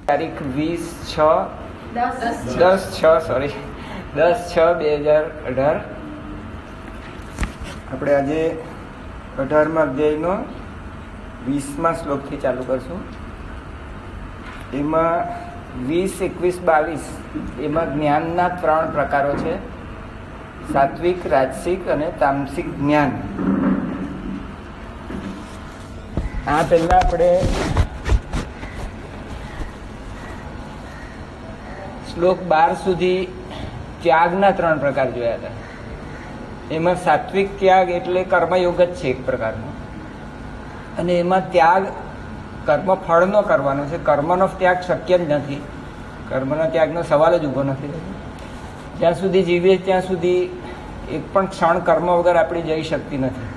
તારીખ 10/6/2018. આપણે આજે 18મા અધ્યાયનો 20મા શ્લોકથી ચાલુ કરશું. એમાં 20, 21, 22 એમાં જ્ઞાનના 3 પ્રકારો છે: સાત્વિક, રાજસિક અને તામસિક જ્ઞાન. આ પહેલા આપણે શ્લોક 12 સુધી ત્યાગના 3 પ્રકાર જોયા હતા. એમાં સાત્વિક ત્યાગ એટલે કર્મયોગ જ છે એક પ્રકારનો, અને એમાં ત્યાગ કર્મ ફળનો કરવાનો છે. કર્મનો ત્યાગ શક્ય જ નથી, કર્મનો ત્યાગનો સવાલ જ ઊભો નથી. જ્યાં સુધી જીવીએ ત્યાં સુધી એક પણ ક્ષણ કર્મ વગર આપણી જઈ શકતી નથી.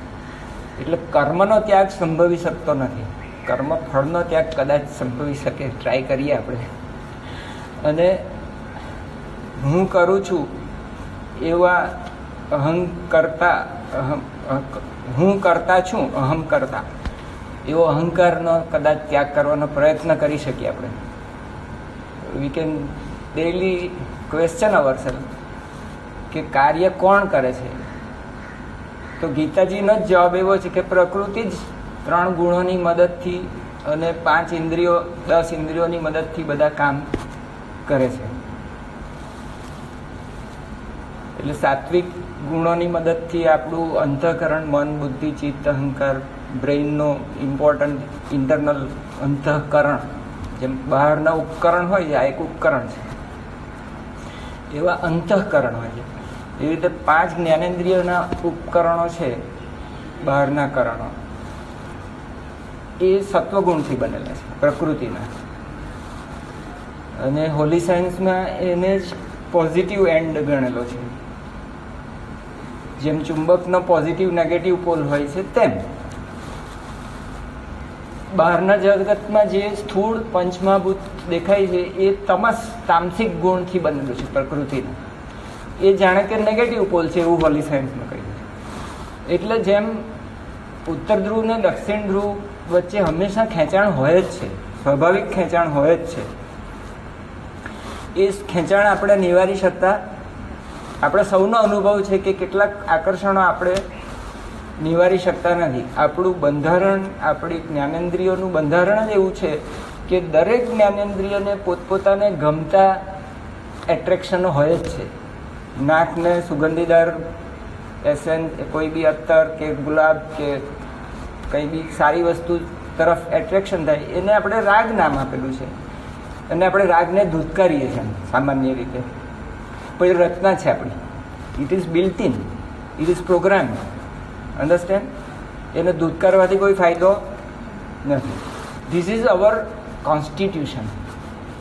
એટલે કર્મનો ત્યાગ સંભવી શકતો નથી. કર્મ ફળનો ત્યાગ કદાચ સંભવી શકે, ટ્રાય કરીએ આપણે. અને હું કરું છું એવા હું કરતા છું, અહમ કરતા, એવો અહંકારનો કદાચ ત્યાગ કરવાનો પ્રયત્ન કરી શકીએ આપણે. વી કેન ડેઇલી ક્વેશ્ચન અવરસેલ્ફ કે કાર્ય કોણ કરે છે? તો ગીતાજીનો જ જવાબ એવો છે કે પ્રકૃતિ જ 3 ગુણોની મદદથી અને 5 ઇન્દ્રિયો, 10 ઇન્દ્રિયોની મદદથી બધા કામ કરે છે. એટલે સાત્વિક ગુણોની મદદથી આપણું અંતઃકરણ, મન, બુદ્ધિ, ચિત્ત, અહંકાર, બ્રેઇનનો ઇમ્પોર્ટન્ટ ઇન્ટરનલ અંતઃકરણ, જેમ બહારના ઉપકરણ હોય છે, આ એક ઉપકરણ છે, એવા અંતઃકરણ હોય છે. એવી રીતે 5 જ્ઞાનેન્દ્રિયોના ઉપકરણો છે, બહારના કરણો, એ સત્વગુણથી બનેલા છે, પ્રકૃતિના. અને હોલી સાયન્સમાં એને જ પોઝિટિવ એન્ડ ગણેલો છે. જેમ ચુંબકનો પોઝિટિવ નેગેટિવ પોલ હોય છે, તેમ બહારના જગતમાં જે સ્થૂળ પંચમહાભૂત દેખાય છે એ તામસિક ગુણથી બનેલું છે, પ્રકૃતિનું. એ જાણે કે નેગેટિવ પોલ છે એવું હોલી સાયન્સમાં કહ્યું છે. એટલે જેમ ઉત્તર ધ્રુવ ને દક્ષિણ ધ્રુવ વચ્ચે હંમેશા ખેંચાણ હોય જ છે, સ્વાભાવિક ખેંચાણ હોય જ છે. એ ખેંચાણ આપણે નિવારી શકતા, આપણે સૌનો અનુભવ છે કે કેટલાક આકર્ષણો આપણે નિવારી શકતા નથી. આપણું બંધારણ, આપણી જ્ઞાનેન્દ્રિયોનું બંધારણ જ એવું છે કે દરેક જ્ઞાનેન્દ્રિયોને પોતપોતાને ગમતા એટ્રેક્શનો હોય જ છે. નાકને સુગંધીદાર એસેન્સ, કોઈ બી અત્તર કે ગુલાબ કે કંઈ બી સારી વસ્તુ તરફ એટ્રેક્શન થાય, એને આપણે રાગ નામ આપેલું છે. અને આપણે રાગને ધૂતકારીએ છીએ સામાન્ય રીતે. પછી રચના છે આપણી, it is built in, it is program. Understand? એને ધૂતકારવાથી કોઈ ફાયદો નથી. ધીસ ઇઝ અવર કોન્સ્ટિટ્યુશન,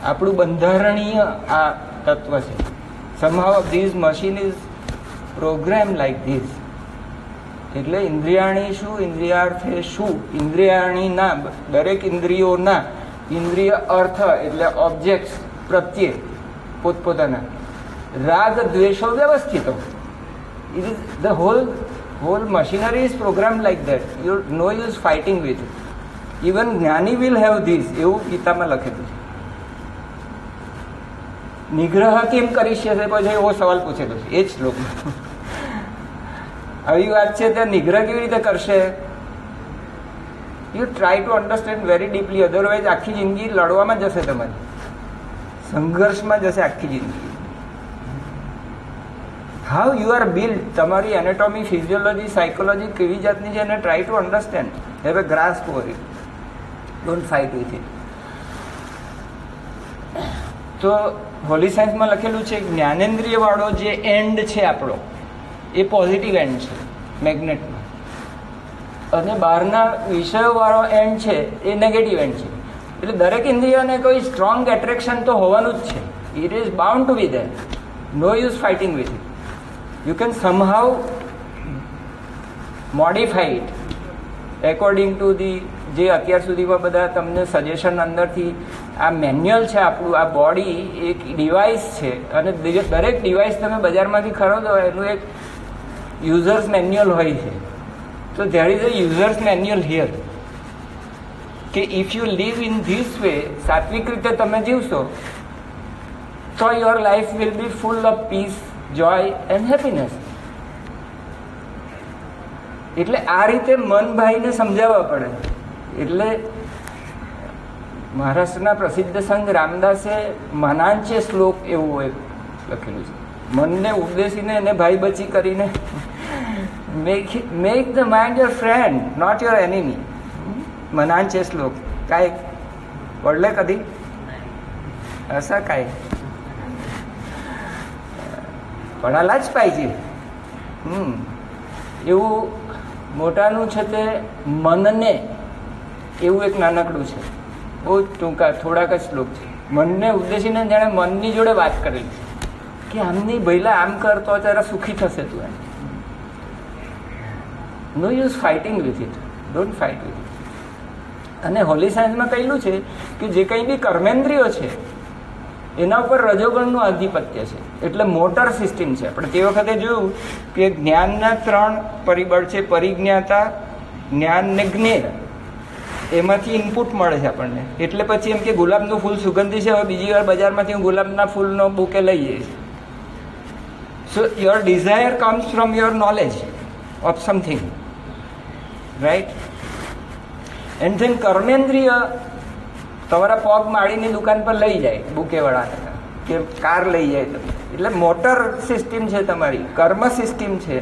આપણું બંધારણીય આ તત્વ છે. Somehow this machine is program like this. એટલે ઇન્દ્રિયાણી શું, ઇન્દ્રિયાર્થે શું, ઇન્દ્રિયાણીના દરેક ઇન્દ્રિયોના ઇન્દ્રિય અર્થ એટલે ઓબ્જેક્ટ્સ પ્રત્યે પોતપોતાના રાગ દ્વેષો વ્યવસ્થિતો. It is the whole machinery is program like that. You no use fighting with. Even જ્ઞાની વિલ હેવ ધીસ, એવું ગીતામાં લખેલું છે. નિગ્રહ કેમ કરી શકે પછી એવો સવાલ પૂછેલો છે એ જ શ્લોકમાં. આવી વાત છે ત્યાં નિગ્રહ કેવી રીતે કરશે? You try to understand very deeply, otherwise આખી જિંદગી લડવામાં જશે, તમારી સંઘર્ષમાં જશે આખી જિંદગી. હાઉ યુ આર બિલ્ડ, તમારી એનેટોમી, ફિઝિયોલોજી, સાયકોલોજી કેવી જાતની છે એને try to understand. Have a grasp over it, don't fight with it. તો હોલી સાયન્સમાં લખેલું છે જ્ઞાનેન્દ્રિયવાળો જે એન્ડ છે આપણો, એ પોઝિટિવ એન્ડ છે મેગ્નેટનો, અને બહારના વિષયોવાળો એન્ડ છે એ નેગેટિવ એન્ડ છે. એટલે દરેક ઇન્દ્રિયોને કોઈ સ્ટ્રોંગ એટ્રેક્શન તો હોવાનું જ છે. It is bound to be there. No use fighting with it. You can somehow modify it according to the, જે અત્યાર સુધીમાં બધા તમને સજેશન અંદરથી, આ મેન્યુઅલ છે આપણું, આ બોડી એક ડિવાઇસ છે, અને દરેક ડિવાઇસ તમે બજારમાંથી ખરીદો એનું એક યુઝર્સ મેન્યુઅલ હોય છે. So there is a user's manual here. કે if you live in this way, સાત્વિક રીતે તમે જીવશો તો your life will be full of peace, joy and happiness. એટલે આ રીતે મનભાઈને સમજાવવા પડે. એટલે મહારાષ્ટ્રના પ્રસિદ્ધ સંત રામદાસે મનાંચે શ્લોક એવું એક લખેલું છે, મનને ઉદ્દેશીને એને ભાઈ બચી કરીને make the mind your friend, not your enemy. મનાંચે શ્લોક કાંઈ પડલે કદી અસા કાંઈ પડાલા જ પાहिजे. એવું મોટાનું છે તે મનને, એવું એક નાનકડું છે, બહુ ટૂંકા થોડાક જ શ્લોક છે. મનને ઉદ્દેશીને જાણે મનની જોડે વાત કરેલી છે કે આમની ભઈલા આમ કરતો ત્યારે સુખી થશે તું. એમ no use fighting with it, don't fight with it. અને હોલી સાયન્સમાં કહેલું છે કે જે કંઈ બી કર્મેન્દ્રિયો છે એના ઉપર રજોગુણનું આધિપત્ય છે. એટલે મોટર સિસ્ટમ છે. આપણે તે વખતે જોયું કે જ્ઞાનના 3 પરિબળ છે, પરિજ્ઞાતા, જ્ઞાન ને જ્ઞેય. એમાંથી ઇનપુટ મળે છે આપણને. એટલે પછી એમ કે ગુલાબનું ફૂલ સુગંધી છે, હવે બીજી વાર બજારમાંથી હું ગુલાબના ફૂલનો બુકે લઈ જઈશ. So your desire comes from your knowledge of something, right? And then કર્મેન્દ્રિય તમારા પગ માળીની દુકાન પર લઈ જાય બુકેવાળાને, કે કાર લઈ જાય તમે. એટલે મોટર સિસ્ટમ છે તમારી, કર્મ સિસ્ટમ છે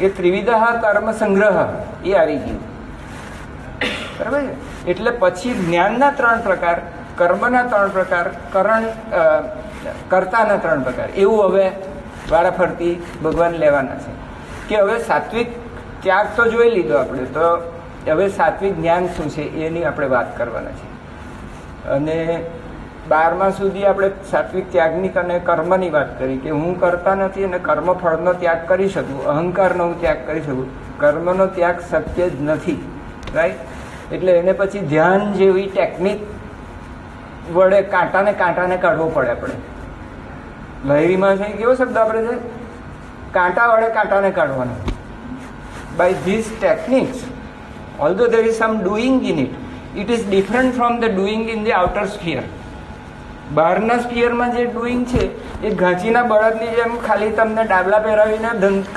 એ ત્રિવિધ કર્મ સંગ્રહ એ આવી ગયું. બરાબર છે? એટલે પછી જ્ઞાનના 3 પ્રકાર, કર્મના 3 પ્રકાર, કર્તાના 3 પ્રકાર, એવું હવે વારાફરતી ભગવાન લેવાના છે. કે હવે સાત્વિક ત્યાગ તો જોઈ લીધો આપણે, તો હવે સાત્વિક જ્ઞાન શું છે એની આપણે વાત કરવાના છે. અને 12મા સુધી આપણે સાત્વિક ત્યાગની અને કર્મની વાત કરી કે હું કરતા નથી અને કર્મફળનો ત્યાગ કરી શકું, અહંકારનો હું ત્યાગ કરી શકું, કર્મનો ત્યાગ શક્ય જ નથી, રાઈટ? એટલે એને પછી ધ્યાન જેવી ટેકનિક વડે કાંટાને કાઢવો પડે. આપણે લહેરીમાં છે કેવો શબ્દ આપણે છે, કાંટા વડે કાંટાને કાઢવાનો. By this techniques, although there is some doing in it, it is different from the doing in the outer sphere. બહારના સ્ફિયરમાં જે ડુઈંગ છે એ ઘાંચીના બળદની જેમ ખાલી તમને ડાબલા પહેરાવીને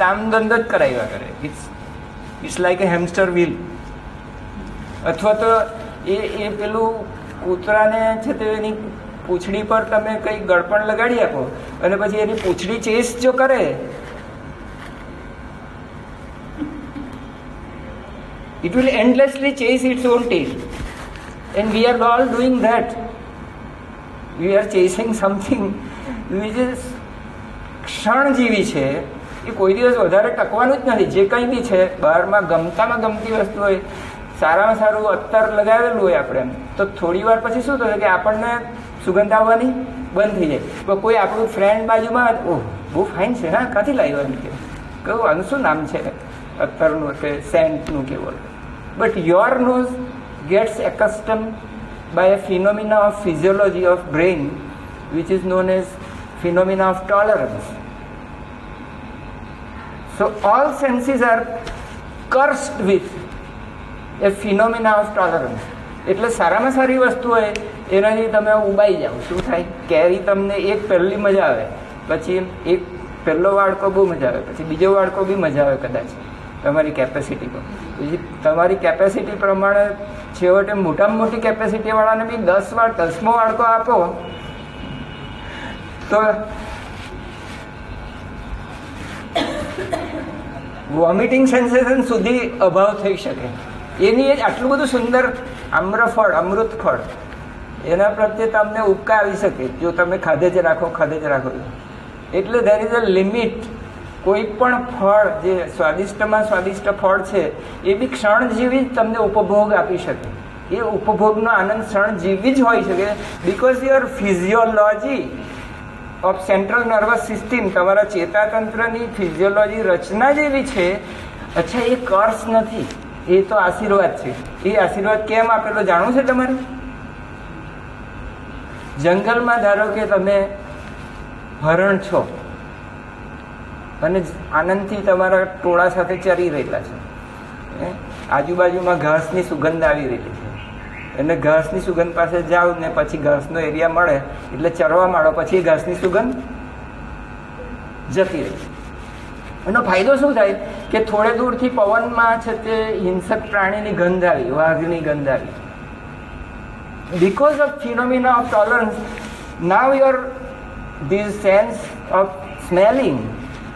કામ ધંધો જ કરાવ્યા કરે. It's like a hamster wheel. અથવા તો એ પેલું કૂતરાને છે તે એની પૂંછડી પર તમે કંઈ ગળપણ લગાડી આપો અને પછી એની પૂંછડી ચેસ જો કરે, it will endlessly chase its own tail, and we are all doing that. We are chasing something which is ક્ષણજીવી છે. એ કોઈ દિવસ વધારે ટકવાનું જ નથી. જે કંઈ બી છે બહારમાં ગમતામાં ગમતી વસ્તુ હોય, સારામાં સારું અત્તર લગાવેલું હોય આપણે, તો થોડી વાર પછી શું થશે કે આપણને સુગંધ આવવાની બંધ થઈ જાય. તો કોઈ આપણું ફ્રેન્ડ બાજુમાં, ઓહ બહુ ફાઇન છે, હા ક્યાંથી લાવ્યો એમ કે કહું આનું શું નામ છે અત્તરનું કે સેન્ટનું કે બોલ. But your nose gets accustomed by a phenomena of physiology of brain which is known as phenomena of tolerance. So all senses are cursed with a phenomena of tolerance. એટલે સારામાં સારી વસ્તુ હોય એનાથી તમે ઉબાઈ જાઓ. શું થાય? કેરી તમને એક પહેલી મજા આવે, પછી એક પહેલો વાડકો બહુ મજા આવે, પછી બીજો વાડકો બી મજા આવે કદાચ તમારી કેપેસિટી પર. પછી તમારી કેપેસિટી પ્રમાણે છેવટે મોટામાં મોટી કેપેસિટીવાળાને બી 10મો વાડકો આપો તો વોમિટિંગ સેન્સેશન સુધી અભાવ થઈ શકે. એની એ આટલું બધું સુંદર આમ્રફળ, અમૃત ફળ, એના પ્રત્યે તમને ઉપકા આવી શકે જો તમે ખાધે જ રાખો. એટલે ધેર ઇઝ અ લિમિટ. કોઈ પણ ફળ જે સ્વાદિષ્ટમાં સ્વાદિષ્ટ ફળ છે એ બી ક્ષણજીવી જ તમને ઉપભોગ આપી શકે. એ ઉપભોગનો આનંદ ક્ષણજીવી જ હોઈ શકે, because your physiology of central nervous system, તમારા ચેતાતંત્રની ફિઝિયોલોજી રચના જેવી છે. અચ્છા, એ કર્સ નથી, એ તો આશીર્વાદ છે. એ આશીર્વાદ કેમ આપેલો જાણવું છે તમારે? જંગલમાં ધારો કે તમે હરણ છો અને આનંદથી તમારા ટોળા સાથે ચરી રહેલા છે, આજુબાજુમાં ઘાસની સુગંધ આવી રહેલી છે, એને ઘાસની સુગંધ પાસે જાઓ ને પછી ઘાસનો એરિયા મળે એટલે ચરવા માંડો, પછી એ ઘાસની સુગંધ જતી રહે. એનો ફાયદો શું થાય કે થોડે દૂરથી પવનમાં છે તે હિંસક પ્રાણીની ગંધ આવી, વાઘની ગંધ આવી. Because of phenomena of tolerance, now your this sense of smelling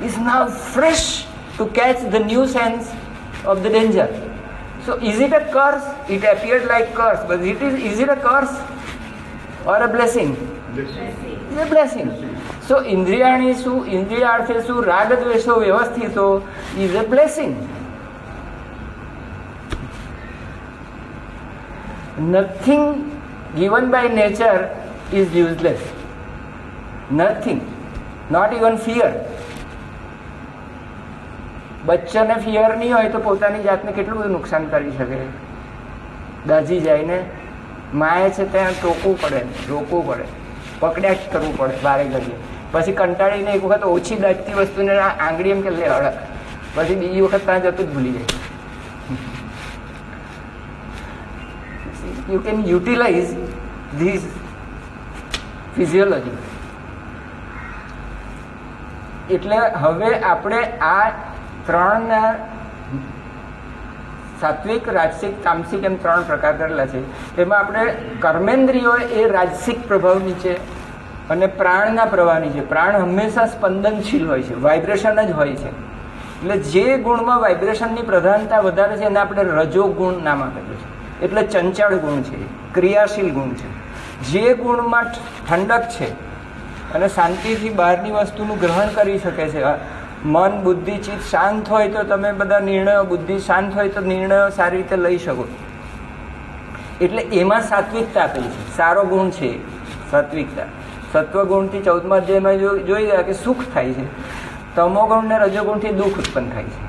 is now fresh to catch the new sense of the danger. So is it a curse? It appeared like curse, but is it a curse or a blessing? It's a blessing. So ઇન્દ્રિયાણી શું, ઇન્દ્રિયાર્થે શું, રાગ દ્વેષો વ્યવસ્થિતો is a blessing. Nothing given by nature is useless. Nothing, not even fear. બચ્ચાને fear નહીં હોય તો પોતાની જાતને કેટલું બધું નુકસાન કરી શકે. દાજી જાય ને માએ છે ત્યાં ટોકવું પડે, રોકવું પડે, પકડ્યા જ કરવું પડે બારે ઘડીએ. પછી કંટાળીને એક વખત ઓછી દાજતી વસ્તુને આંગળી એમ કે લે અડક, પછી બીજી વખત ત્યાં જતું જ ભૂલી જાય. You can utilize this physiology. એટલે હવે આપણે આ ત્રણના સાત્વિક, રાજસિક, તામસિક એમ ત્રણ પ્રકાર કરેલા છે. એમાં આપણે કર્મેન્દ્રિયો એ રાજસિક પ્રભાવ નીચે અને પ્રાણના પ્રવાહ નીચે. પ્રાણ હંમેશા સ્પંદનશીલ હોય છે, વાઇબ્રેશન જ હોય છે. એટલે જે ગુણમાં વાઇબ્રેશનની પ્રધાનતા વધારે છે એને આપણે રજોગુણ નામ આપેલું છે. એટલે ચંચળ ગુણ છે, ક્રિયાશીલ ગુણ છે. જે ગુણમાં ઠંડક છે અને શાંતિથી બહારની વસ્તુનું ગ્રહણ કરી શકે છે, મન, બુદ્ધિ, ચિત્ત શાંત હોય તો તમે બધા નિર્ણયો, બુદ્ધિ શાંત હોય તો નિર્ણયો સારી રીતે લઈ શકો. એટલે એમાં સાત્વિકતા આપેલી છે, સારો ગુણ છે સાત્વિકતા. સત્વગુણથી 14મા અધ્યાયમાં જોઈ ગયા કે સુખ થાય છે, તમોગુણ ને રજોગુણથી દુઃખ ઉત્પન્ન થાય છે,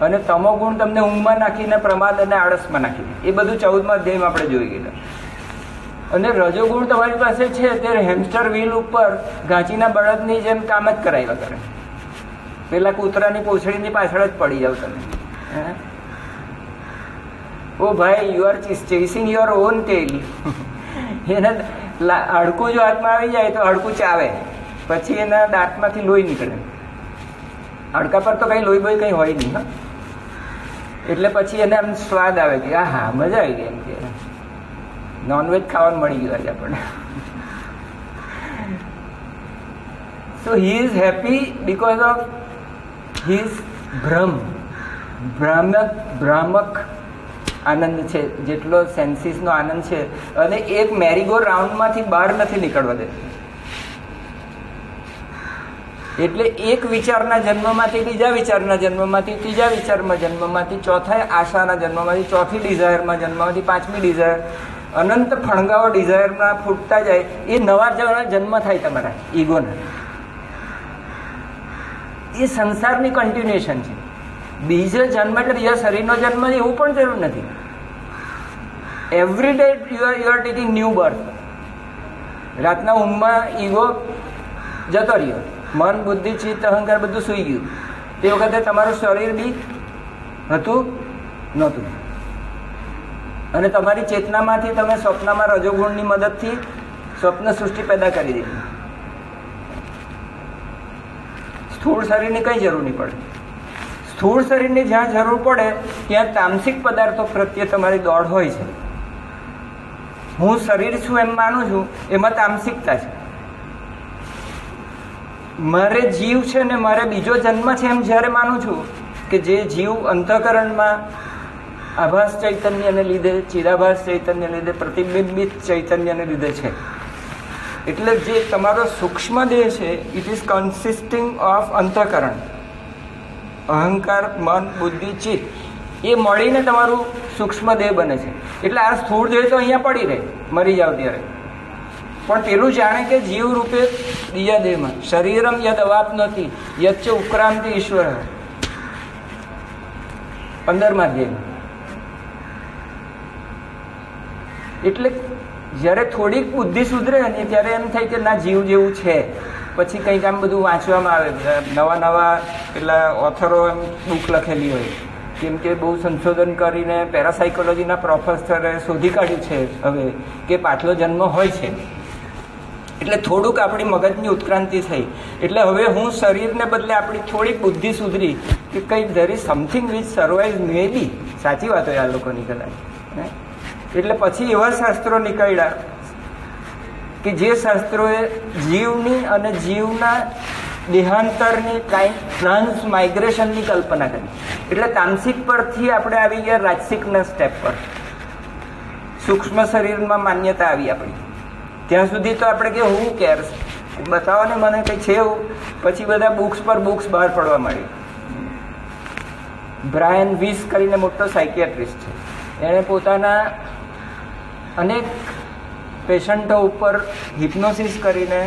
અને તમોગુણ તમને ઊંઘમાં નાખીને પ્રમાદ અને આળસમાં નાખી દે. એ બધું 14મા અધ્યાયમાં આપણે જોઈ ગયેલા. અને રજોગુણ તમારી પાસે છે ત્યારે હેમસ્ટર વ્હીલ ઉપર ઘાંચીના બળદની જેમ કામ જ કરાવ્યા કરે. પેલા કૂતરાની પૂંછડીની પાછળ જ પડી જાવ તમે. ઓ ભાઈ, you are chasing your own tail. એને હાડકું જો હાથમાં આવી જાય તો હાડકું ચાવે, પછી એના દાંતમાંથી લોહી નીકળે. હાડકા પર તો કંઈ લોહી બોહી કંઈ હોય નહીં. એટલે પછી એને આમ સ્વાદ આવે કે હા હા મજા આવી ગઈ, એમ કે નોનવેજ ખાવાનું મળી ગયું આજે આપણને. So he is happy because of his ભ્રામક આનંદ છે, જેટલો સેન્સીસનો આનંદ છે. અને એક મેરીગો રાઉન્ડમાંથી બહાર નથી નીકળવા દે. એટલે એક વિચારના જન્મમાંથી બીજા વિચારના જન્મમાંથી ત્રીજા વિચારમાં જન્મમાંથી ચોથા આશાના જન્મમાંથી ચોથી ડિઝાયરમાં જન્મમાંથી પાંચમી ડિઝાયર, અનંત ફણગાઓ ડિઝાયરમાં ફૂટતા જાય. એ નવા જન્મ થાય તમારા ઈગોના. એ સંસારની કન્ટિન્યુએશન છે. બીજો જન્મ એટલે બીજા શરીરનો જન્મ એવું પણ જરૂર નથી. Every day you are taking new birth. રાતના ઊંઘમાં ઈગો જતો રહ્યો, મન, બુદ્ધિ, ચિત્ત, અહંકાર બધું સૂઈ ગયું. તે વખતે તમારું શરીર બી હતું નહોતું. અને તમારી ચેતનામાંથી તમે સ્વપ્નમાં રજોગુણની મદદથી સ્વપ્ન સૃષ્ટિ પેદા કરી દીધી. સ્થૂળ શરીરની કંઈ જરૂર નહીં પડે. સ્થૂળ શરીરની જ્યાં જરૂર પડે ત્યાં તામસિક પદાર્થો પ્રત્યે તમારી દોડ હોય છે. હું શરીર છું એમ માનું છું, એમાં તામસિકતા છે. મારે જીવ છે ને મારે બીજો જન્મ છે એમ જ્યારે માનું છું કે જે જીવ અંતઃકરણમાં આભાસ ચૈતન્યને લીધે, ચિદાભાસ ચૈતન્યને લીધે, પ્રતિબિંબિત ચૈતન્યને લીધે છે. એટલે જે તમારો સૂક્ષ્મ દેહ છે, ઇટ ઇઝ કન્સિસ્ટિંગ ઓફ અંતઃકરણ, અહંકાર, મન, બુદ્ધિ, ચિત્ત, એ મળીને તમારું સૂક્ષ્મ દેહ બને છે. એટલે આ સ્થૂળ દેહ તો અહીંયા પડી રહે મરી જાવ ત્યારે, પણ પેલું જાણે કે જીવ રૂપે બીજા દેહમાં શરીરમ યદ અવાપનોતિ યચ્ચ ઉક્રાંતિ ઈશ્વર. 15મા અધ્યાયમાં. એટલે જ્યારે થોડીક બુદ્ધિ સુધરે ને ત્યારે એમ થાય કે ના જીવ જેવું છે. પછી કંઈક આમ બધું વાંચવામાં આવે, નવા પેલા ઓથરો એમ બુક લખેલી હોય કેમ કે બહુ સંશોધન કરીને પેરાસાયકોલોજીના પ્રોફેસરે શોધી કાઢ્યું છે હવે કે પાછલો જન્મ હોય છે. એટલે થોડુંક આપણી મગજની ઉત્ક્રાંતિ થઈ. એટલે હવે હું શરીરને બદલે આપણી થોડીક બુદ્ધિ સુધરી કે કંઈ there is something which survive may be. સાચી વાત હોય આ લોકોની કદાચ. એટલે પછી એવા શાસ્ત્રો નીકળ્યા કે જે શાસ્ત્રોએ જીવની અને જીવના દેહાંતરની કાંઈ ટ્રાન્સ માઇગ્રેશનની કલ્પના કરી. એટલે તામસિક પરથી આપણે આવી ગયા રાજસિકના સ્ટેપ પર. સૂક્ષ્મ શરીરમાં માન્યતા આવી આપણી. ત્યાં સુધી તો આપણે કે હું કેર્સ બતાવો ને મને કંઈ છે એવું. પછી બધા બુક્સ પર બુક્સ બહાર પડવા માંડી. બ્રાયન વીસ કરીને મોટો સાયકિયાટ્રિસ્ટ છે, એણે પોતાના અનેક પેશન્ટો ઉપર હિપ્નોસિસ કરીને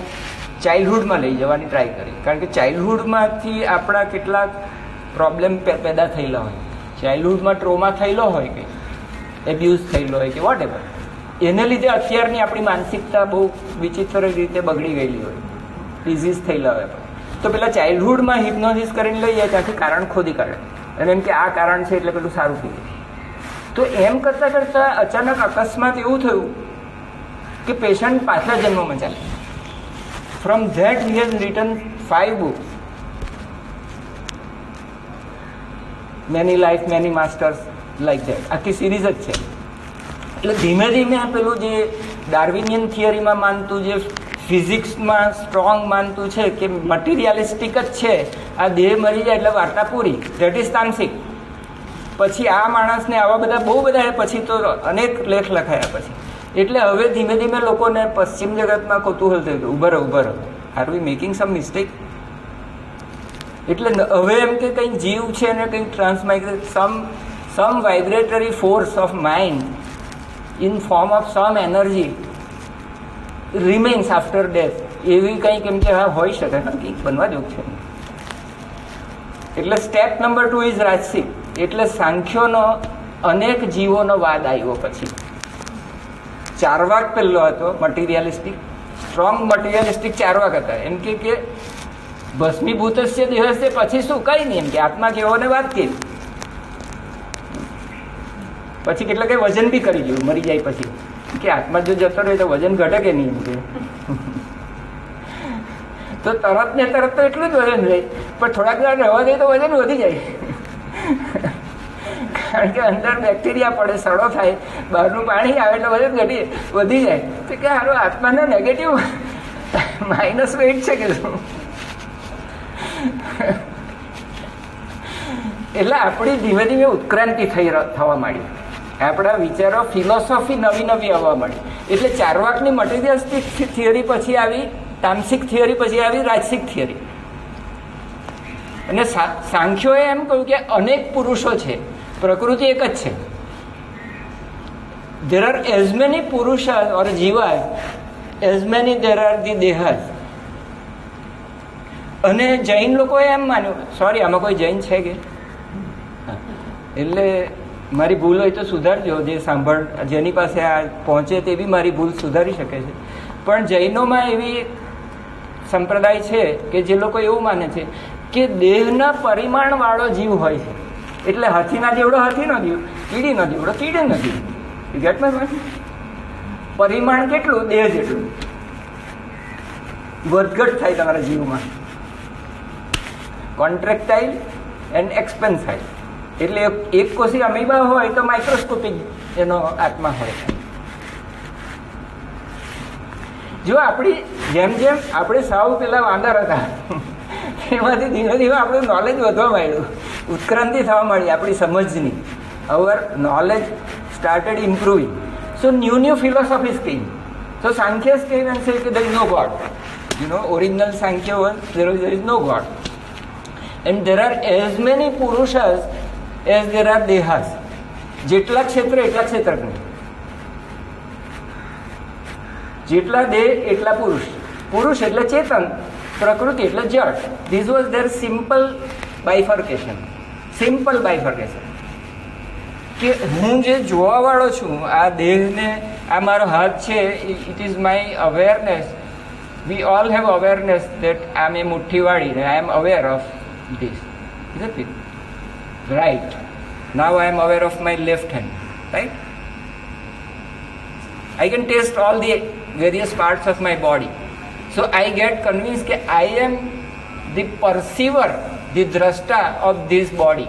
ચાઇલ્ડહુડમાં લઈ જવાની ટ્રાય કરી. કારણ કે ચાઇલ્ડહુડમાંથી આપણા કેટલાક પ્રોબ્લેમ પેદા થયેલા હોય, ચાઇલ્ડહુડમાં ટ્રોમા થયેલો હોય કે એબ્યુઝ થયેલો હોય કે વોટ એવર, એને લીધે અત્યારની આપણી માનસિકતા બહુ વિચિત્ર રીતે બગડી ગયેલી હોય, ડિઝીઝ થયેલા હોય. તો પેલા ચાઇલ્ડહુડમાં હિપ્નોસિસ કરીને લઈ જાય, ત્યાંથી કારણ ખોદી કાઢે અને એમ કે આ કારણ છે એટલે પેલું સારું થઈ જાય. તો એમ કરતાં કરતાં અચાનક અકસ્માત એવું થયું કે પેશન્ટ પાછલા જન્મમાં ચાલે. From that he has return 5 books, many life many masters, like that. આખી સિરીઝ જ છે. એટલે ધીમે ધીમે પેલું જે ડાર્વિનિયન થિયરીમાં માનતું, જે ફિઝિક્સમાં સ્ટ્રોંગ માનતું છે કે મટીરિયાલિસ્ટિક જ છે, આ દેહ મરી જાય એટલે વાર્તા પૂરી, ધેટ ઇઝ તામસિક. પછી આ માણસને આવા બધા બહુ બધા, પછી તો અનેક લેખ લખાયા પછી. એટલે હવે ધીમે ધીમે લોકોને પશ્ચિમ જગતમાં કૌતૂહલ થયું કે ઉભા રહો, are we making some mistake. એટલે હવે એમ કે કંઈક જીવ છે ને કંઈક transmigrate, some vibratory force of mind in form of some energy remains after death, એવી કંઈક એમ કે હા હોઈ શકે, કંઈક બનવા જેવું છે. એટલે સ્ટેપ નંબર 2 ઇઝ રાજસિક. એટલે સાંખ્યોનો અનેક જીવોનો વાદ આવ્યો. પછી ચારવાક પહેલો હતો મટીરિયાલિસ્ટિક, સ્ટ્રોંગ મટીરિયાલિસ્ટિક ચારવાક હતા. એમ કે ભસ્મીભૂતસ્ય દેહસ્ય, પછી શું કંઈ નહીં, એમ કે આત્મા કેવો ને વાત કરી. પછી કેટલાક વજન બી કરી ગયું મરી જાય પછી, કે આત્મા જો જતો રહે તો વજન ઘટે કે નહીં. એમ કે તો તરત ને તરત તો એટલું જ વજન રહે, પણ થોડાક વાર રહેવા દે તો વજન વધી જાય. કારણ કે અંદર બેક્ટેરિયા પડે, સડો થાય, બહારનું પાણી આવે એટલે વજન વધી જાય. તો કે હારો આત્માના નેગેટિવ માઇનસ વેઇટ છે કે શું. એટલે આપણી ધીમે ધીમે ઉત્ક્રાંતિ થવા માંડી. આપણા વિચારો, ફિલોસોફી નવી નવી આવવા માંડી. એટલે ચારવાકની મટીરિયલિસ્ટિક થિયરી પછી આવી તામસિક થિયરી, પછી આવી રાજસિક થિયરી. અને સાંખ્યોએ એમ કહ્યું કે અનેક પુરુષો છે, પ્રકૃતિ એક જ છે. there are as many purushas or jivas as many there are the dehas. અને જૈન લોકોએ એમ માન્યું, સોરી આમાં કોઈ જૈન છે કે, એટલે મારી ભૂલ હોય તો સુધારજો, જે સાંભળ જેની પાસે આ પહોંચે તે બી મારી ભૂલ સુધારી શકે છે. પણ જૈનોમાં એવી સંપ્રદાય છે કે જે લોકો એવું માને છે કે દેહના પરિમાણવાળો જીવ હોય છે. એટલે હાથીના જેવડો હાથીનો જીવ, કીડીનો જેવડો કીડીનો જીવ. Gate my point? પરિમાણ કેટલું? દેહ જેટલું. વધઘટ થાય તમારા જીવમાં, કોન્ટ્રેક્ટાઇલ એન્ડ એક્સપેન્સાઇલ. એટલે એક કોષી અમીબા હોય તો માઇક્રોસ્કોપિક એનો આત્મા હોય. જો આપણી જેમ જેમ આપણે સાવ પેલા વાંદર હતા, એમાંથી ધીમે ધીમે આપણું નોલેજ વધવા માંડ્યું, ઉત્ક્રાંતિ થવા માંડી આપણી સમજની. અવર knowledge started improving. So new ફિલોસોફીઝ came. So Sankhya's came and said that there is no God. Original Sankhya was there is no God. And there are as many purushas as there are dehas. જેટલા ક્ષેત્ર એટલા ક્ષેત્રજ્ઞ, જેટલા દેહ એટલા પુરુષ. પુરુષ એટલે ચેતન, પ્રકૃતિ એટલે જડ. This was there simple bifurcation. કે હું જે જોવાવાળો છું, આ દેહને, આ મારો હાથ છે, it is my awareness. We all have awareness that આમ એ મુઠ્ઠી વાળી, I am aware of this. Right. Now I am aware of my left hand, right? I can taste all the various parts of my body. So I get convinced that I am the perceiver, the drashta of this body.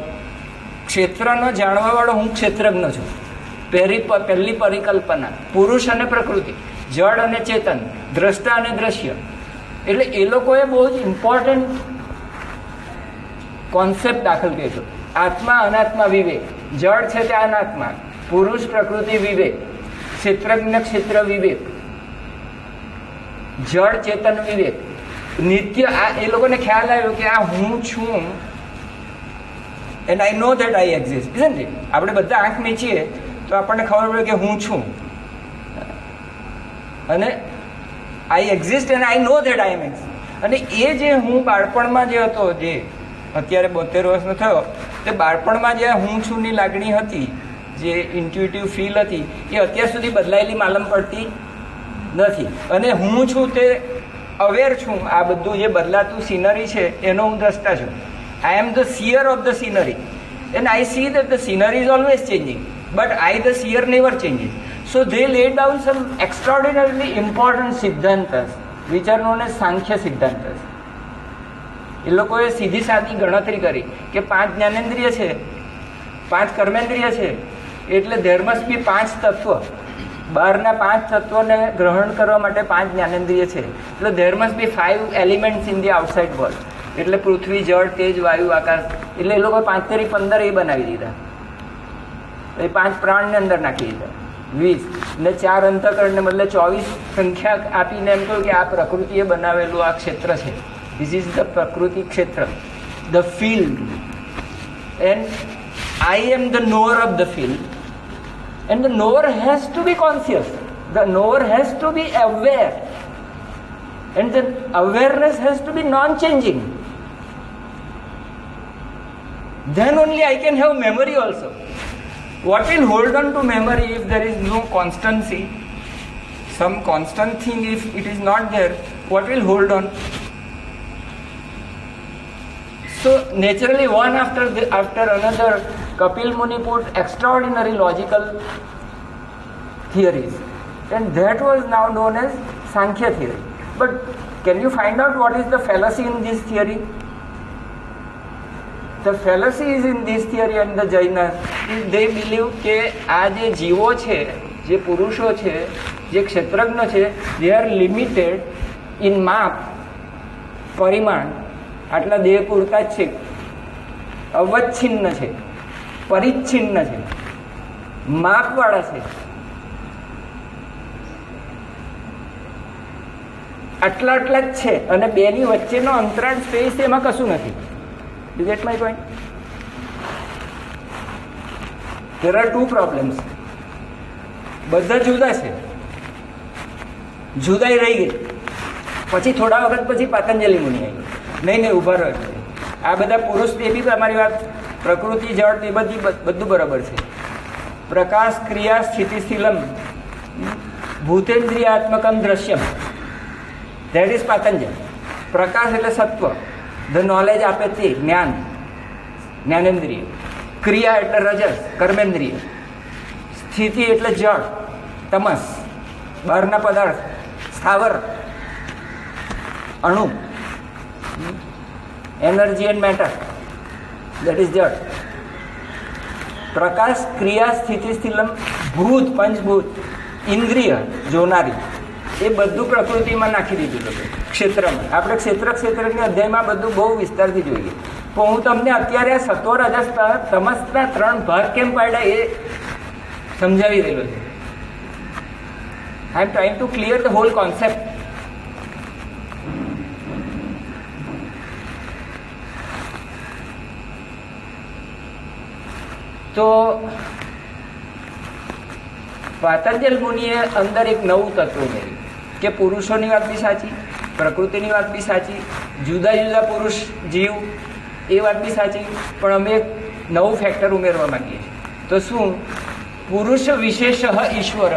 ક્ષેત્રનો જાણવાવાળો હું ક્ષેત્રજ્ઞ છું. પહેલી પરિકલ્પના પુરુષ અને પ્રકૃતિ, જળ અને ચેતન, દ્રષ્ટા અને દ્રશ્ય. એટલે એ લોકોએ બહુ જ ઇમ્પોર્ટન્ટ કોન્સેપ્ટ દાખલ કર્યો. આત્મા અનાત્મા વિવેક, જળ છે તે અનાત્મા, પુરુષ પ્રકૃતિ વિવેક, ક્ષેત્રજ્ઞ ક્ષેત્ર વિવેક, જળ ચેતન વિવેક, નિત્ય. આ એ લોકોને ખ્યાલ આવ્યો કે આ હું છું and I know that I exist, isn't it? આપણે બધા આંખ મીચીએ તો આપણને ખબર પડે કે હું છું અને I exist and I know that I am exist. અને એ જે હું બાળપણમાં જે હતો, જે અત્યારે 72 વર્ષનો થયો, તે બાળપણમાં જે હું છુંની લાગણી હતી, જે ઇન્ટ્યુટિવ ફીલ હતી, એ અત્યાર સુધી બદલાયેલી માલમ પડતી નથી. અને હું છું તે અવેર છું. આ બધું જે બદલાતું સિનરી છે એનો હું દ્રષ્ટા છું. I am the seer of the scenery, and I see that the scenery is always changing, but I, the seer, never changes. So they laid down some extraordinarily important સિદ્ધાંત which are known as સાંખ્ય સિદ્ધાંત. એ લોકોએ સીધી સાદી ગણતરી કરી કે 5 જ્ઞાનેન્દ્રિય છે, 5 કર્મેન્દ્રિય છે, એટલે there must be 5 તત્વ. બહારના 5 તત્વોને ગ્રહણ કરવા માટે 5 જ્ઞાનેન્દ્રિય છે, એટલે there must be 5 elements in the outside world. એટલે પૃથ્વી, જળ, તેજ, વાયુ, આકાશ. એટલે એ લોકો 5 તેરી 15 એ બનાવી દીધા. એ 5 પ્રાણને અંદર નાખી દીધા, 20 ને 4 અંતઃકરણને બદલે 24 સંખ્યા આપીને એમ કહ્યું કે આ પ્રકૃતિએ બનાવેલું આ ક્ષેત્ર છે. This is the prakriti kshetra, the field, and I am the knower of the field, and the knower has to be conscious, the knower has to be aware, and the awareness has to be non-changing. Then only I can have memory also. What will hold on to memory if there is no constancy? Some constant thing, if it is not there, what will hold on? So naturally, one after another, Kapil Muni put extraordinary logical theories, and that was now known as Sankhya theory. But can you find out what is the fallacy in this theory? The fallacy is in this theory and the Jainas. They believe કે આ જે જીવો છે, જે પુરુષો છે, જે ક્ષેત્રજ્ઞ છે, they are limited in માપ, પરિમાણ. આટલા દેહ પૂરતા જ છે, અવચ્છિન્ન છે, પરિચ્છિન્ન છે, માપવાળા છે. આટલા જ છે અને બેની વચ્ચેનો અંતરાળ સ્પેસ એમાં કશું નથી. You get my point? There are 2 problems. બધા જુદા છે, જુદાઈ રહી ગઈ. પછી થોડા વખત પછી પતંજલિ મુનિ આવી, નહીં ઊભા રહ્યો. આ બધા પુરુષ, એ બી અમારી વાત, પ્રકૃતિ, જળ, એ બધું બરાબર છે. પ્રકાશ, ક્રિયા, સ્થિતિ, સ્થિલમ, ભૂતેન્દ્રિયાત્મકમ દ્રશ્યમ, ધેટ ઇઝ પતંજલિ. પ્રકાશ એટલે સત્વ, ધ નોલેજ આપે તે જ્ઞાન, જ્ઞાનેન્દ્રિય. ક્રિયા એટલે રજસ, કર્મેન્દ્રિય. સ્થિતિ એટલે જળ, તમસ, બહારના પદાર્થ, સ્થાવર, અણુ, energy and matter, that is જળ. પ્રકાશ, ક્રિયા, સ્થિતિ, સ્થિલમ, ભૂત, પંચભૂત, ઇન્દ્રિય જોનારી, એ બધું પ્રકૃતિમાં નાખી દીધું હતું ક્ષેત્રમાં. આપણે ક્ષેત્રની અધ્યાયમાં બધું બહુ વિસ્તારથી જોઈએ. પણ હું તમને અત્યારે આ સત્વ, રજસ, તમસના 3 ભાગ કેમ પાડ્યા એ સમજાવી રહેલો છે. I am trying to clear the whole concept. તો પાતંજલ મુનિએ અંદર એક નવું તત્વ ઉમેર્યું કે પુરુષોની વાત બી સાચી, પ્રકૃતિની વાત બી સાચી, જુદા જુદા પુરુષ જીવ એ વાત બી સાચી, પણ અમે એક નવું ફેક્ટર ઉમેરવા માંગીએ છીએ. તો શું? પુરુષ વિશેષ ઈશ્વર.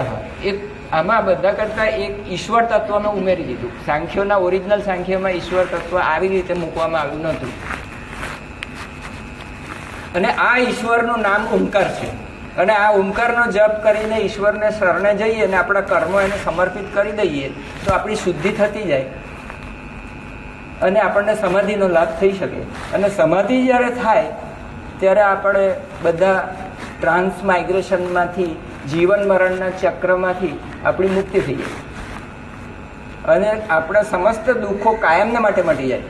એક આમાં બધા કરતાં એક ઈશ્વર તત્વને ઉમેરી દીધું. સાંખ્યોના ઓરિજિનલ સાંખ્યમાં ઈશ્વર તત્વ આવી રીતે મૂકવામાં આવ્યું નહોતું. અને આ ઈશ્વરનું નામ ઓમકાર છે. અને આ ઓમકારનો જપ કરીને ઈશ્વરને શરણે જઈએ અને આપણા કર્મો એને સમર્પિત કરી દઈએ તો આપણી શુદ્ધિ થતી જાય અને આપણને સમાધિનો લાભ થઈ શકે. અને સમાધિ જ્યારે થાય ત્યારે આપણે બધા ટ્રાન્સમાઇગ્રેશનમાંથી, જીવન મરણના ચક્રમાંથી આપણી મુક્તિ થઈ જાય અને આપણા સમસ્ત દુઃખો કાયમને માટે મટી જાય.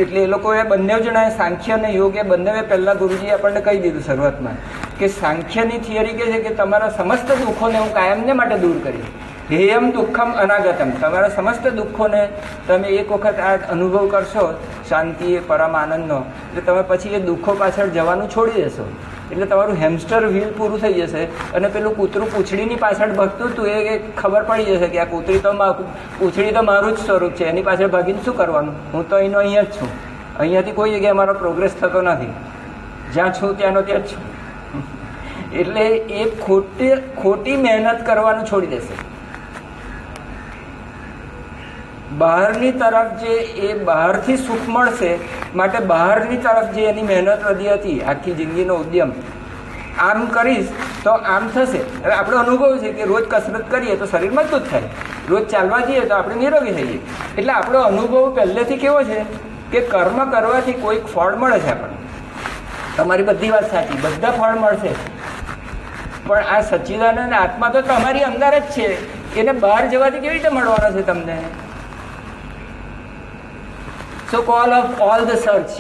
એટલે એ લોકોએ બંને જણાએ સાંખ્ય અને યોગ એ બંને પહેલાં ગુરુજીએ આપણને કહી દીધું શરૂઆતમાં કે સાંખ્યની થિયરી કહે છે કે તમારા સમસ્ત દુઃખોને હું કાયમને માટે દૂર કરીશ. હેયમ દુઃખમ અનાગતમ. તમારા સમસ્ત દુઃખોને તમે એક વખત આ અનુભવ કરશો શાંતિ પરમ આનંદનો, એટલે તમે પછી એ દુઃખો પાછળ જવાનું છોડી દેશો. એટલે તમારું હેમસ્ટર વ્હીલ પૂરું થઈ જશે અને પેલું કૂતરું પૂંછડીની પાછળ ભગતું હતું એ ખબર પડી જશે કે આ પૂંછડી તો મારું જ સ્વરૂપ છે, એની પાછળ ભાગીને શું કરવાનું, હું તો અહીંનો અહીંયા જ છું, અહીંયાથી કોઈ જગ્યાએ મારો પ્રોગ્રેસ થતો નથી, જ્યાં છું ત્યાંનો ત્યાં જ છું. એટલે એ ખોટી મહેનત કરવાનું છોડી દેશે. બહારની તરફ જે એ બહારથી સુખ મળશે માટે બહારની તરફ જે એની મહેનત વધી હતી, આખી જિંદગીનો ઉદ્યમ, આમ કરીશ તો આમ થશે. હવે આપણો અનુભવ છે કે રોજ કસરત કરીએ તો શરીર મજબૂત થાય, રોજ ચાલવા જઈએ તો આપણે નિરોગી થઈએ. એટલે આપણો અનુભવ પહેલેથી કેવો છે કે કર્મ કરવાથી કોઈક ફળ મળે છે આપણને. તમારી બધી વાત સાચી, બધા ફળ મળશે, પણ આ સચ્ચિદાનંદ આત્મા તો તમારી અંદર જ છે, એને બહાર જવાથી કેવી રીતે મળવાનો છે તમને? So call of all the search.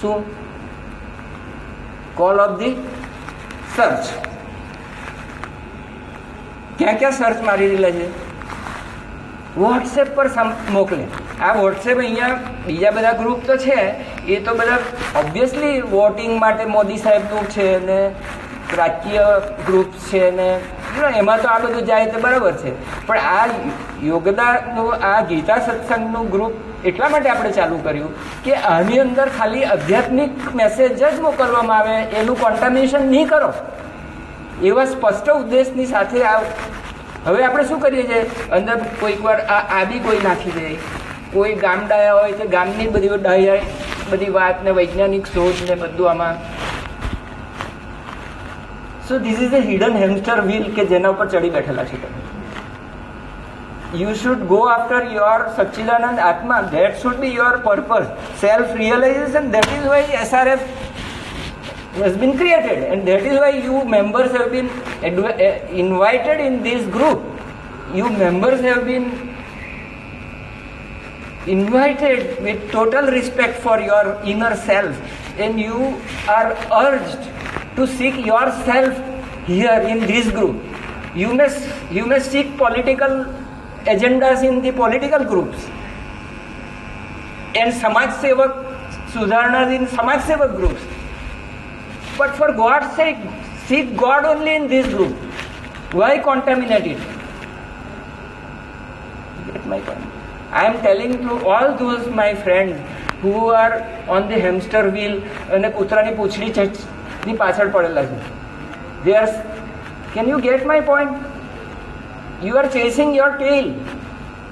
શું? Call of the search. ક્યાં ક્યાં સર્ચ મારી રહેલા છે? વોટ્સએપ પર મોકલે. આ વોટ્સએપ અહીંયા બીજા બધા ગ્રુપ તો છે, એ તો બધા ઓબ્વિયસલી વોટિંગ માટે મોદી સાહેબનું છે ને રાજકીય ગ્રુપ છે ને એમાં તો આ બધું જાય તો બરાબર છે. પણ આ યોગદાનું, આ ગીતા સત્સંગનું ગ્રુપ એટલા માટે આપણે ચાલુ કર્યું કે આની અંદર ખાલી આધ્યાત્મિક મેસેજ જ મોકલવામાં આવે, એનું કોન્ટામિનેશન નહીં કરો, એવા સ્પષ્ટ ઉદ્દેશની સાથે આ. હવે આપણે શું કરીએ છીએ, અંદર કોઈક વાર આ બી કોઈ નાખી દે, કોઈ ગામ ડાયા હોય તો ગામની બધી ડાયા બધી વાત ને વૈજ્ઞાનિક શોધ ને બધું આમાં. So this is a hidden hamster wheel કે જેના ઉપર ચડી બેઠેલા છે તમે. You should go after your Satchidanand Atma. That should be your purpose. Self-realization. That is why SRF has been created, and that is why you members have been invited in this group. You members have been invited with total respect for your inner self, and you are urged to seek yourself here in this group. You may seek political agendas in the political groups and Samaj Sevak Sudharnas in Samaj Sevak groups, but for God's sake seek God only in this group. Why contaminate it? Get my point? I am telling to all those my friends who are on the hamster wheel અને કૂતરાની પૂંછડીની પાછળ પડેલા છે. They are, can you get my point? You are chasing your tail.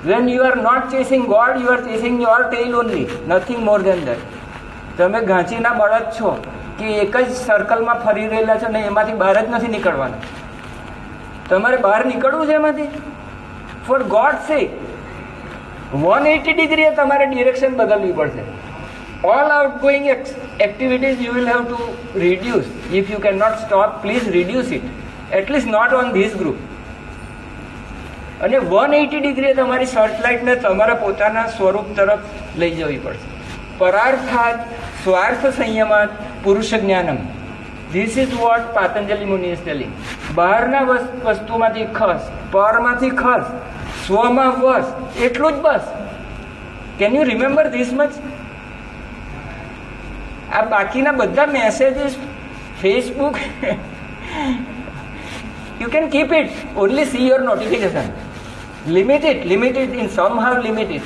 When you are not chasing God, you are chasing your tail only. Nothing more than that. તમે ઘાંચીના બળદ છો કે એક જ સર્કલમાં ફરી રહેલા છો ને એમાંથી બહાર જ નથી નીકળવાના. તમારે બહાર નીકળવું છે એમાંથી. ફોર ગોડ સેક 180 ડિગ્રીએ તમારે ડિરેક્શન બદલવી પડશે. All outgoing activities you will have to reduce. If you cannot stop, please reduce it. At least not on this group. અને 180 ડિગ્રીએ તમારી સર્ચલાઇટને તમારા પોતાના સ્વરૂપ તરફ લઈ જવી પડશે. પરાર્થાત સ્વાર્થ સંયમાત પુરુષ જ્ઞાનમ. ધીસ ઇઝ વોટ પાતંજલિ મુનિ ઇઝ ટેલિંગ. બહારના વસ્તુમાંથી ખસ, પરમાંથી ખસ, સ્વમાં વસ, એટલું જ બસ. Can you remember this much? આ બાકીના બધા messages Facebook you can keep it, only see your notification. Limit it in somehow limit it.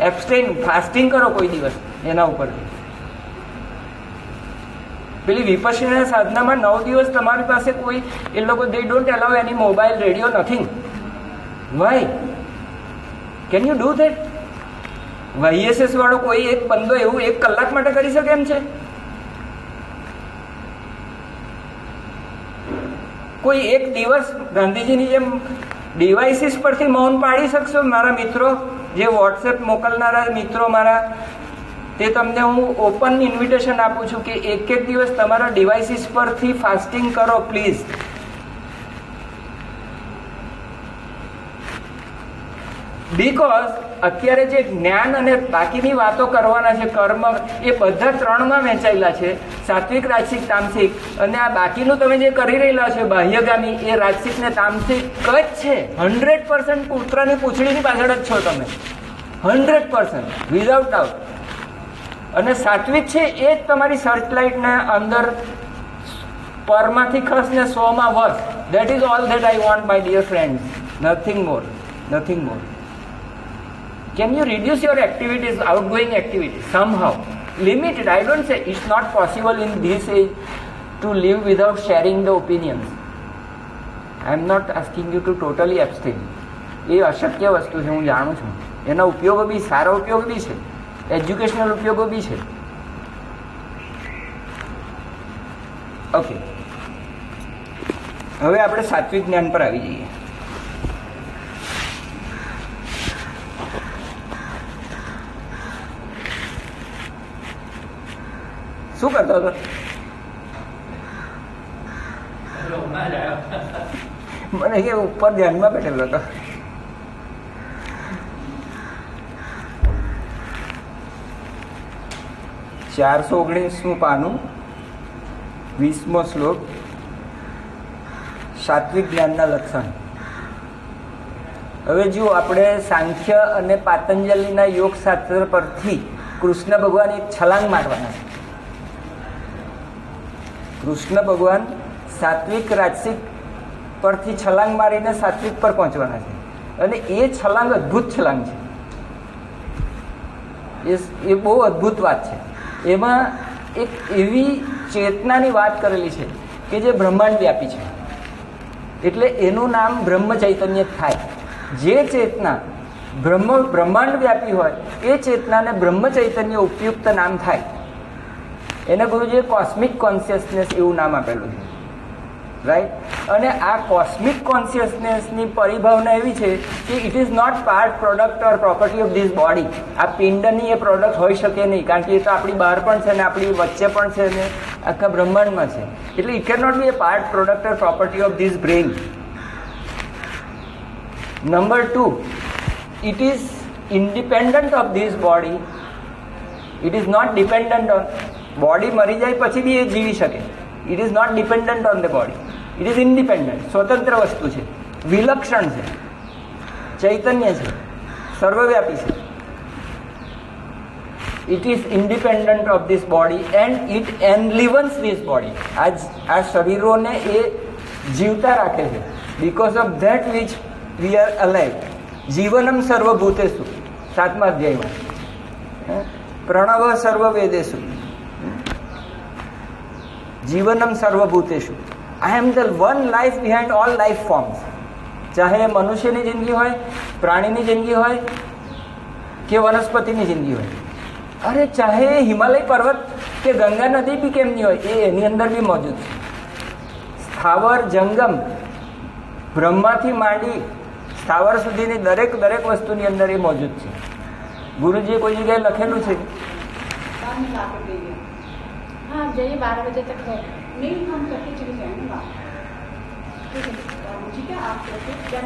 Abstain, fasting કરો કોઈ દિવસ એના ઉપર. પેલી વિપશ્યના સાધનામાં 9 દિવસ તમારી પાસે કોઈ, એ લોકો they don't allow any mobile, radio, nothing. Why? Can you do that? YSS વાળો કોઈ એક બંદો એવું 1 કલાક માટે કરી શકે એમ છે? કોઈ એક દિવસ ગાંધીજીની જેમ ડિવાઇસીસ પરથી મૌન પાડી શકશો? મારા મિત્રો જે વોટ્સએપ મોકલનારા મિત્રો મારા, તે તમને હું ઓપન ઇન્વિટેશન આપું છું કે એક દિવસ તમારા ડિવાઇસીસ પરથી ફાસ્ટિંગ કરો પ્લીઝ. બીકોઝ અત્યારે જે જ્ઞાન અને બાકીની વાતો કરવાના છે, કર્મ, એ બધા ત્રણમાં વહેંચાયેલા છે, સાત્વિક, રાજસિક, તામસિક. અને આ બાકીનું તમે જે કરી રહેલા છો બાહ્યગામી, એ રાજસિક ને તામસિક જ છે. 100% પુત્રની પૂંછડીની પાછળ જ છો તમે, 100% વિધાઉટ ડાઉટ. અને સાત્વિક છે એ જ તમારી સર્ચલાઇટને અંદર પરમાંથી ખસ ને 100માં વસ. That is all that I want my dear friends. Nothing more, nothing more. Can you reduce your activities, outgoing activities, somehow? Limit it. I don't say it's not possible in this age to live without sharing the opinions. I am not asking you to totally abstain. એ અશક્ય વસ્તુ છે, હું જાણું છું. એના ઉપયોગો બી, સારા ઉપયોગ બી છે, એજ્યુકેશનલ ઉપયોગો બી છે. ઓકે, હવે આપણે સાત્વિક જ્ઞાન પર આવી જઈએ. શું કરતો હતો? મને કે ઉપર ધ્યાનમાં બેઠેલો હતો. ₹419 પાનું, 20મો શ્લોક, સાત્વિક જ્ઞાનના લક્ષણ. હવે જુઓ, આપણે સાંખ્ય અને પાતંજલિના યોગશાસ્ત્ર પરથી કૃષ્ણ ભગવાન એક છલાંગ મારવાના છે. કૃષ્ણ ભગવાન સાત્વિક રાજસિક પરથી છલાંગ મારીને સાત્વિક પર પહોંચવાના છે. અને એ છલાંગ અદ્ભુત છલાંગ છે. એ બહુ અદ્ભુત વાત છે. એમાં એક એવી ચેતનાની વાત કરેલી છે કે જે બ્રહ્માંડ વ્યાપી છે. એટલે એનું નામ બ્રહ્મ ચૈતન્ય થાય. જે ચેતના બ્રહ્માંડ વ્યાપી હોય એ ચેતનાને બ્રહ્મ ચૈતન્ય ઉપયુક્ત નામ થાય. એને ગુરુજીએ કોસ્મિક કોન્શિયસનેસ એવું નામ આપેલું છે, રાઈટ. અને આ કોસ્મિક કોન્શિયસનેસની પરિભાવના એવી છે કે it is not part, product or property of this body. આ પિંડની એ પ્રોડક્ટ હોઈ શકે નહીં, કારણ કે એ તો આપણી બહાર પણ છે ને આપણી વચ્ચે પણ છે ને આખા બ્રહ્માંડમાં છે. એટલે it can not be a part, product or property of this brain. Number 2, it is independent of this body. It is not dependent on body. મરી જાય પછી બી એ જીવી શકે. It is not dependent on the body. It is independent, સ્વતંત્ર વસ્તુ છે, વિલક્ષણ છે, ચૈતન્ય છે, સર્વવ્યાપી છે. It is independent of this body and it enlivens this body. આ શરીરોને એ જીવતા રાખે છે. Because of that which we are alive. જીવનમ સર્વભૂતેષુ, 7મા અધ્યાયમાં. પ્રણવ સર્વવેદેષુ, જીવનમ સર્વભૂતેષુ. I am the one life behind all life forms. ચાહે મનુષ્યની જિંદગી હોય, પ્રાણીની જિંદગી હોય કે વનસ્પતિની જિંદગી હોય. અરે ચાહે હિમાલય પર્વત કે ગંગા નદી બી કેમની હોય, એ એની અંદર બી મોજૂદ છે. સ્થાવર જંગમ, બ્રહ્માથી માંડી સ્થાવર સુધીની દરેક વસ્તુની અંદર એ મોજૂદ છે. ગુરુજીએ કોઈ જગ્યાએ લખેલું છે? हाँ जाइए 12 बजे तक है. नहीं हम करके चले जाएंगे बात. ठीक है आप कैसे क्या